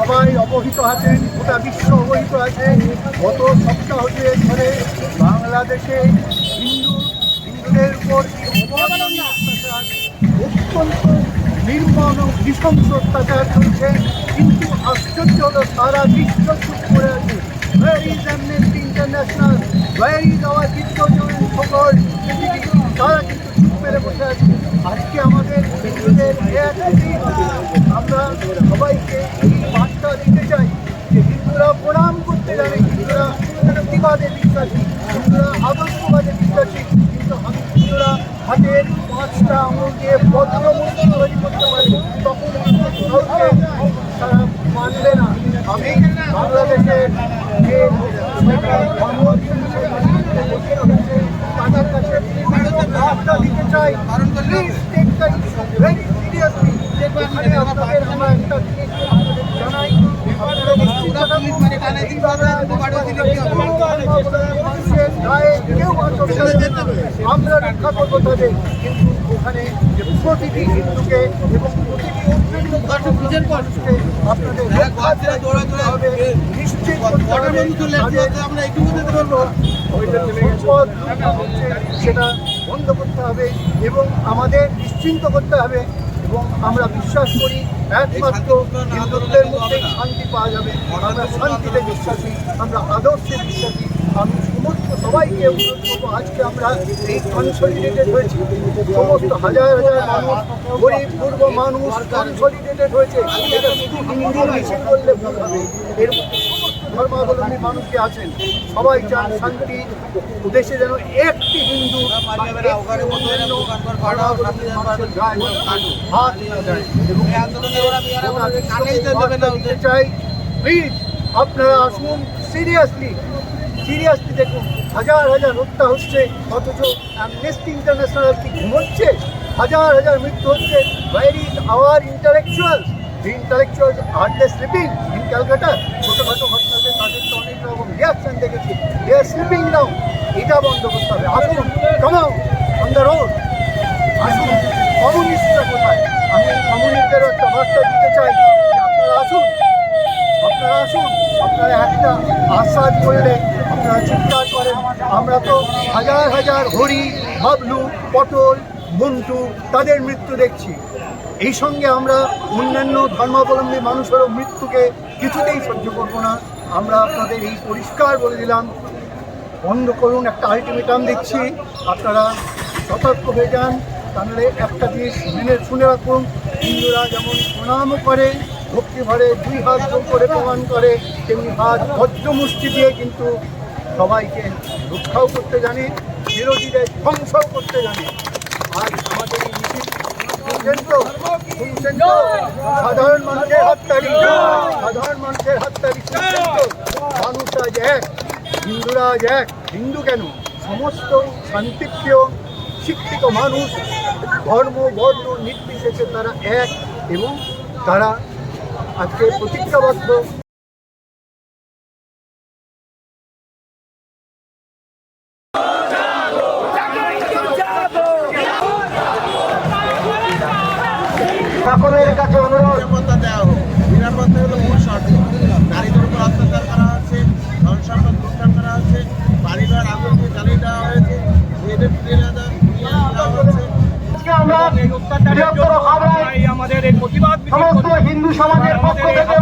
সবাই অবহিত আছেন, গোটা বিশ্ব অবহিত আছে। গত সপ্তাহ ধরে বাংলাদেশে হিন্দুদের উপর অত্যন্ত নির্মম এবং নৃশংস অত্যাচার চলছে। কিন্তু আশ্চর্য হলো সারা বিশ্ব চুপ করে আছে। Where is Amnesty International? Where is our বিশ্বজন সকল পৃথিবী? তারা কিন্তু চুপ মেরে বসে আছে। আজকে আমাদের হিন্দুদের আমরা সবাইকে এই বার্তা দিতে চাই যে হিন্দুরা প্রণাম করতে জানে, হিন্দুরা প্রতিবাদে বিশ্বাসী, হিন্দুরা আদর্শবাদে বিশ্বাসী। কিন্তু হিন্দুরা হাতের 5টা আঙুল দিয়ে বজ্রমূর্তি তৈরি করতে পারে, তখন কাউকে তারা মানবে না। আমি বাংলাদেশের যে তাদের কাছে বার্তা দিতে চাই, please take the issue very seriously. এখানে আপনাদের আমরা একটা জিনিস জানাই, আপনারা মানুষের গায়ে কেউ আমরা রক্ষা করবো তাদের, কিন্তু ওখানে যে প্রতিটি হিন্দুকে এবং প্রতিটি অন্যান্য মানুষকে আপনাদের হবে নিশ্চিত সেটা বন্ধ করতে হবে এবং আমাদের নিশ্চিন্ত করতে হবে। এবং আমরা বিশ্বাস করি একমাত্র হিন্দুদের মধ্যে শান্তি পাওয়া যাবে। আমরা শান্তিতে বিশ্বাসী, আমরা আদর্শে বিশ্বাসী। আমি সমস্ত সবাইকে অনুরোধ করবো, আজকে আমরা এই কনসলিডেটেড হয়েছি, সমস্ত হাজার হাজার মানুষ, গরিব পূর্ব মানুষ কনসলিডেটেড হয়েছে। এটা শুধু হিন্দু মিছিল করলে ভুল হবে, এর মধ্যে সমস্ত ধর্মাবলম্বী মানুষকে আছেন, সবাই চান শান্তি। দেশে যেন একটি হিন্দু হাত না দেয়। এবং চাই প্লিজ আপনারা আসুন, সিরিয়াসলি দেখুন, হাজার হাজার হত্যা হচ্ছে, অথচ অ্যামনেস্টি ইন্টারন্যাশনাল কি ঘুমোচ্ছে? হাজার হাজার মৃত্যু হচ্ছে। Where is our intellectuals? The intellectuals are they sleeping in Calcutta? ছোটখাটো ঘটনাতে তাদের তো অনেক রকম রিয়াকশন দেখেছি, they are sleeping now. এটা বন্ধ করতে হবে। আসুন, come out on the road, আসুন। কমিউনিস্টরা কোথায়? আমি কমিউনিস্টদেরও একটা বার্তা দিতে চাই, আপনারা আসুন, আপনারা একটা আশ্বাস করলে আপনারা চিৎকার করেন। আমরা তো হাজার হাজার হরি, বাবলু, পটল, মন্টু তাদের মৃত্যু দেখছি। এই সঙ্গে আমরা অন্যান্য ধর্মাবলম্বী মানুষেরও মৃত্যুকে কিছুতেই সহ্য করব না। আমরা আপনাদের এই পরিষ্কার বলে দিলাম, বন্ধ করুন। একটা আলটিমেটাম দিচ্ছি, আপনারা সতর্ক হয়ে যান। তাহলে একটা জিনিস শুনে রাখুন, হিন্দুরা যেমন প্রণামও করে, ভক্তি ভরে 2 হাত জোর করে প্রমাণ করে, তেমনি হাত বজ্রমুষ্টি দিয়ে কিন্তু সবাইকে রক্ষাও করতে জানে, বিরোধীদের ধ্বংসও করতে জানে। আজ আমাদের এই মিছিল শুনছেন তো, সাধারণ মানুষের হাততালি, শুনছেন তো? মানুষ আজ এক, হিন্দুরা আজ এক। হিন্দু কেন, সমস্ত শান্তিপ্রিয় শিক্ষিত মানুষ, ধর্ম বর্ণ নির্বিশেষে তারা এক এবং তারা আজকে প্রতিজ্ঞাবদ্ধ। সকলের কাছে অনুরোধ, নিরাপত্তা দেওয়া হোক। নিরাপত্তা হলো মূল শর্ত। নারীদের উপর অত্যাচার করা হচ্ছে, ধন সম্পদ লুণ্ঠন করা হচ্ছে, বাড়িঘর আগুন দিয়ে জ্বালিয়ে দেওয়া হয়েছে, মেয়েদের ফিরিয়ে দেওয়া হচ্ছে। আমাদের এই প্রতিবাদ সমস্ত হিন্দু সমাজের পক্ষ থেকে